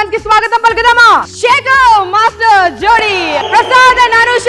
Performance కి స్వాగతం పలుకుదామా. Shekhar master జోడి ప్రసాద్ అండ్ అనుష.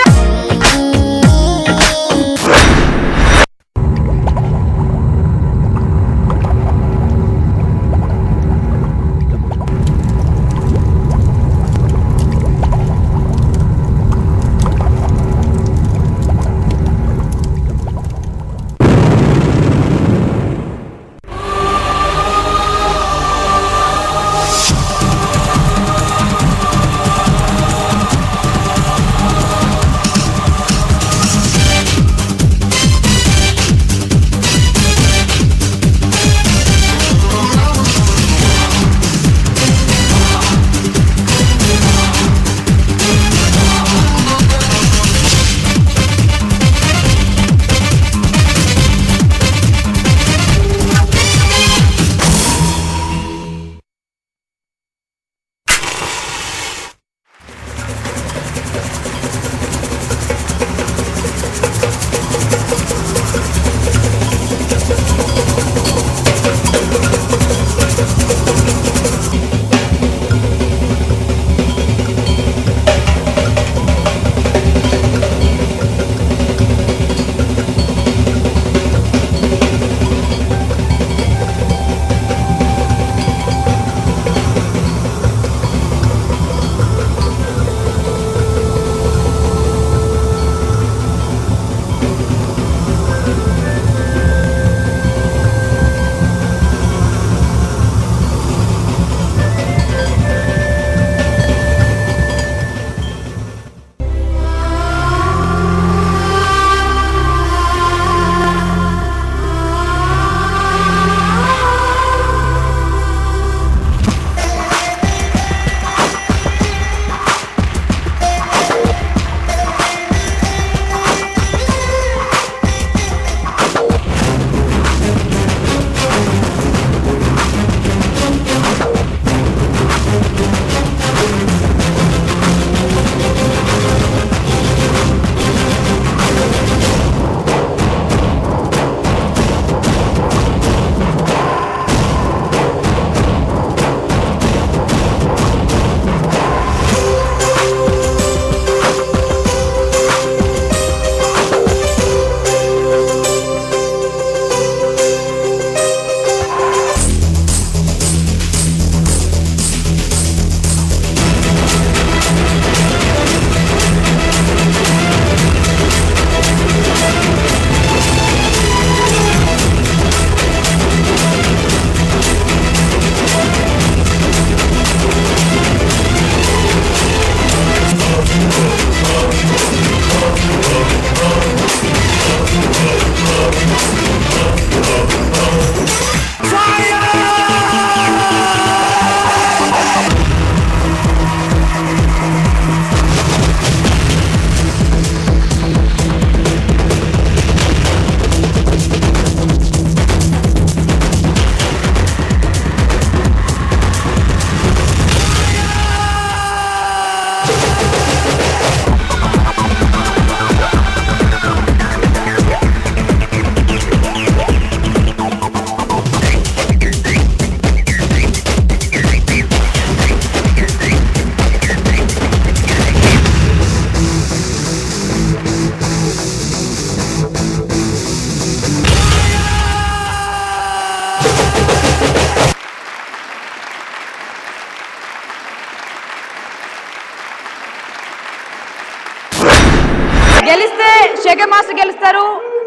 గెలిస్తే శేఖర్ మాస్టర్ గెలుస్తారు,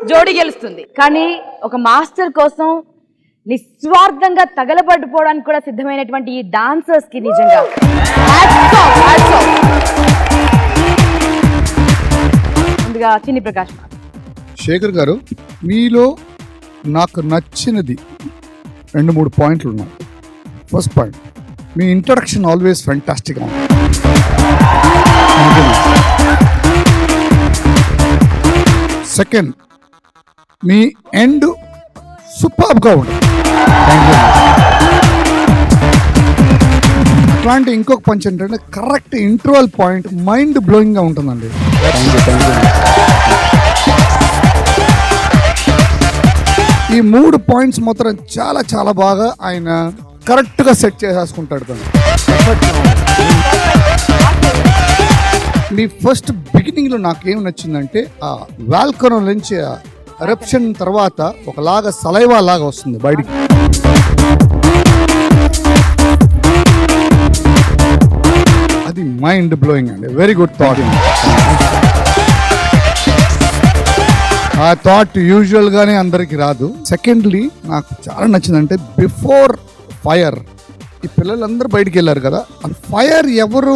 జోడీ గెలుస్తుంది. కానీ ఒక మాస్టర్ కోసం నిస్వార్థంగా తగలబడిపోవడానికి కూడా సిద్ధమైనటువంటి ఈ డాన్సర్స్ కి నిజంగా ముందుగా చిన్ని ప్రకాష్. శేఖర్ గారు, మీలో నాకు నచ్చినది 2-3 పాయింట్లు ఉన్నాయి. ఫస్ట్ పాయింట్, మీ ఇంట్రడక్షన్ ఆల్వేస్ ఫ్యాంటాస్టిక్. సెకండ్, మీ ఎండ్ సూపర్గా ఉంటుంది. అట్లాంటి ఇంకొక పంచ్ ఏంటంటే కరెక్ట్ ఇంటర్వల్ పాయింట్ మైండ్ బ్లోయింగ్గా ఉంటుందండి. ఈ 3 పాయింట్స్ మాత్రం చాలా చాలా బాగా ఆయన కరెక్ట్గా సెట్ చేసేసుకుంటాడు తను. మీ ఫస్ట్ బిగినింగ్ లో నాకేం నచ్చిందంటే ఆ వాల్కనో నుంచి ఎరప్షన్ తర్వాత ఒకలాగా సలైవా లాగా వస్తుంది బయటికి. అది మైండ్ బ్లోయింగ్ అండి. Very good thought. ఆ థాట్ యూజువల్ గానే అందరికి రాదు. సెకండ్లీ నాకు చాలా నచ్చిందంటే బిఫోర్ ఫైర్ ఈ పిల్లలందరూ బయటికి వెళ్ళారు కదా, ఫైర్ ఎవరు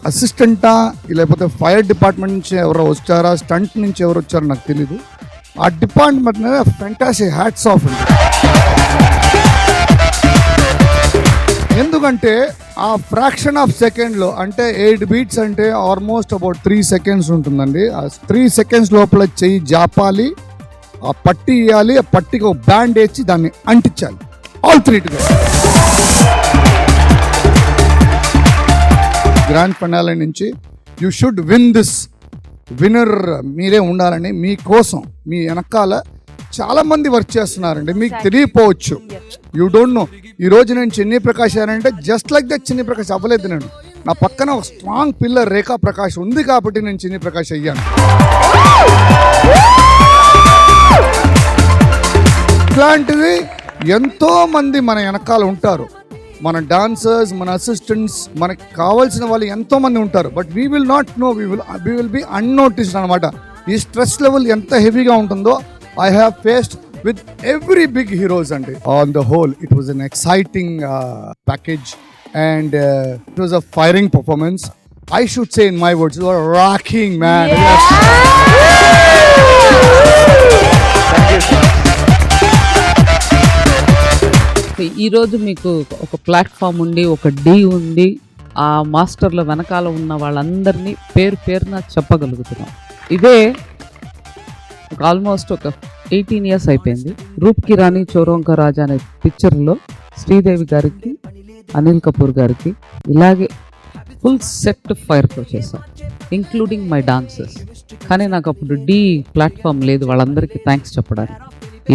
అసిస్టెంటా లేకపోతే ఫైర్ డిపార్ట్మెంట్ నుంచి ఎవరో వచ్చారా, స్టంట్ నుంచి ఎవరు వచ్చారో నాకు తెలీదు. ఆ డిపార్ట్మెంట్ మీద ఫెంటాస్టిక్ హ్యాట్స్ ఆఫ్ అండి. ఎందుకంటే ఆ ఫ్రాక్షన్ ఆఫ్ సెకండ్లో అంటే 8 beats అంటే ఆల్మోస్ట్ అబౌట్ 3 seconds ఉంటుందండి. ఆ 3 seconds లోపల చెయ్యి జాపాలి, ఆ పట్టి ఇవ్వాలి, ఆ పట్టికి ఒక బ్యాండ్ వేసి దాన్ని అంటించాలి. All 3 together. గ్రాండ్ ఫినాలే నుంచి you should win this, winner మీరే ఉండాలని మీకోసం మీ వెనకాల చాలా మంది వర్క్ చేస్తున్నారండి. మీకు తెలియపోవచ్చు, యూ డోంట్ నో. ఈ రోజు నేను చిన్ని ప్రకాష్ అంటే జస్ట్ లైక్ దట్ చిన్ని ప్రకాష్ అవ్వలేదు. నేను నా పక్కన ఒక స్ట్రాంగ్ పిల్లర్ రేఖా ప్రకాష్ ఉంది కాబట్టి నేను చిన్ని ప్రకాష్ అయ్యాను. ఇట్లాంటిది ఎంతో మంది మన వెనకాల ఉంటారు. మన డాన్సర్స్, మన అసిస్టెంట్స్, మనకి కావాల్సిన వాళ్ళు ఎంతో మంది ఉంటారు. But we will not no, we will be unnoticed అనమాట. ఈ స్ట్రెస్ లెవెల్ ఎంత హెవీగా ఉంటుందో I have faced with every big heroes and on the whole it was an exciting package and it was a firing performance. I should say in my words, you are rocking, man. Yes. ఈరోజు మీకు ఒక platform ఉండి ఒక D ఉంది, ఆ మాస్టర్ల వెనకాల ఉన్న వాళ్ళందరినీ పేరు పేరున చెప్పగలుగుతున్నాం. ఇదే ఆల్మోస్ట్ ఒక 18 years అయిపోయింది. రూప్ కి రాణి చోరోంకా రాజా అనే పిక్చర్లో శ్రీదేవి గారికి, అనిల్ కపూర్ గారికి ఇలాగే ఫుల్ సెట్ ఫైర్తో చేశాం, ఇంక్లూడింగ్ మై డాన్సర్స్. కానీ నాకు అప్పుడు డి ప్లాట్ఫామ్ లేదు వాళ్ళందరికీ థ్యాంక్స్ చెప్పడానికి.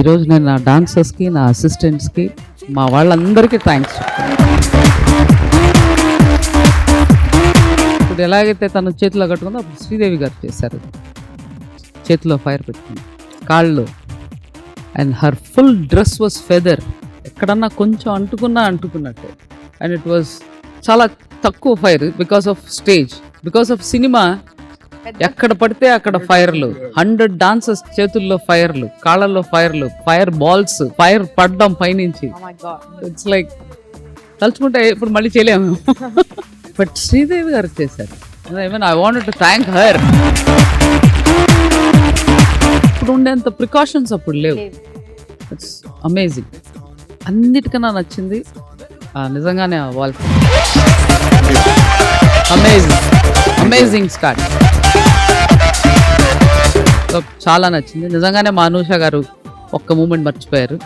ఈరోజు నేను నా డాన్సర్స్కి, నా అసిస్టెంట్స్కి, మా వాళ్ళందరికీ థ్యాంక్స్ చెప్తాను. ఇప్పుడు ఎలాగైతే తను చేతిలో కట్టుకుందో అప్పుడు శ్రీదేవి గారు చేశారు. చేతిలో ఫైర్ పెట్టుకుంది, కాళ్ళు, and her full dress was feather. ఎక్కడన్నా కొంచెం అంటుకున్నట్టే. అండ్ ఇట్ వాజ్ చాలా తక్కువ fire because of stage, because of cinema. ఎక్కడ పడితే అక్కడ ఫైర్లు, 100 డాన్సర్స్ చేతుల్లో ఫైర్లు, కాళ్ళల్లో ఫైర్లు, ఫైర్ బాల్స్, ఫైర్ పడ్డం పైనుంచి. ఇట్స్ లైక్ తలుచుకుంటే ఇప్పుడు మళ్ళీ చేయలేము. బట్ శ్రీదేవి గారు చేశారు. I wanted to thank her. ఇప్పుడు ఉండేంత ప్రికాషన్స్ అప్పుడు లేవు. It's amazing. అన్నిటికన్నా నచ్చింది నిజంగానే వాల్. Amazing start. చాలా నచ్చింది నిజంగానే. మా అనూష గారు ఒక్క మూమెంట్ మర్చిపోయారు.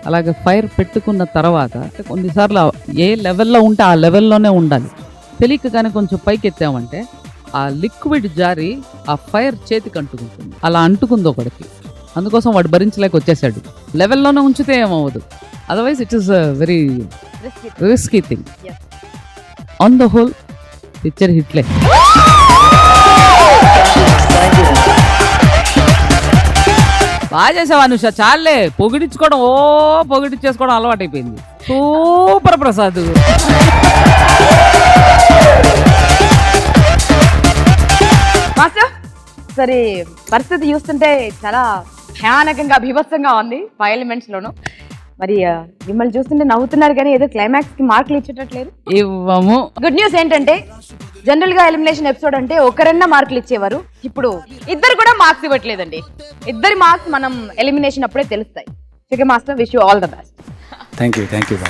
అలాగే ఫైర్ పెట్టుకున్న తర్వాత కొన్నిసార్లు ఏ లెవెల్లో ఉంటే ఆ లెవెల్లోనే ఉండాలి. తెలియక కానీ కొంచెం పైకి ఎత్తామంటే ఆ లిక్విడ్ జారి ఆ ఫైర్ చేతికి అంటుకుంటుంది. అలా అంటుకుంది ఒకటికి, అందుకోసం వాడు భరించలేక వచ్చేసాడు. లెవెల్లోనే ఉంచితే ఏమవ్వదు, otherwise it is very risky thing. On the whole picture హిట్లే. బాగా చేసావు అనుష, చాలే పొగిడించుకోవడం, పొగిడించేసుకోవడం అలవాటు అయిపోయింది. సూపర్ ప్రసాద్. మాస్టర్, సరే పరిస్థితి చూస్తుంటే చాలా భయానకంగా బీభత్సంగా ఉంది 5 elements లోను. మరి మిమ్మల్ని చూస్తుంటే నవ్వుతున్నారు కానీ ఏదో క్లైమాక్స్ కి మార్కులు ఇచ్చేటట్లేరు. ఇవ్వము. గుడ్ న్యూస్ ఏంటంటే జనరల్ గా ఎలిమినేషన్ ఎపిసోడ్ అంటే ఒకరన్నా మార్కులు ఇచ్చేవారు, ఇప్పుడు ఇద్దరు కూడా మార్క్స్ ఇవ్వట్లేదండి. ఇద్దరి మార్క్స్ మనం ఎలిమినేషన్ అప్పుడే తెలుస్తాయి. Okay master, wish you all the best. Thank you.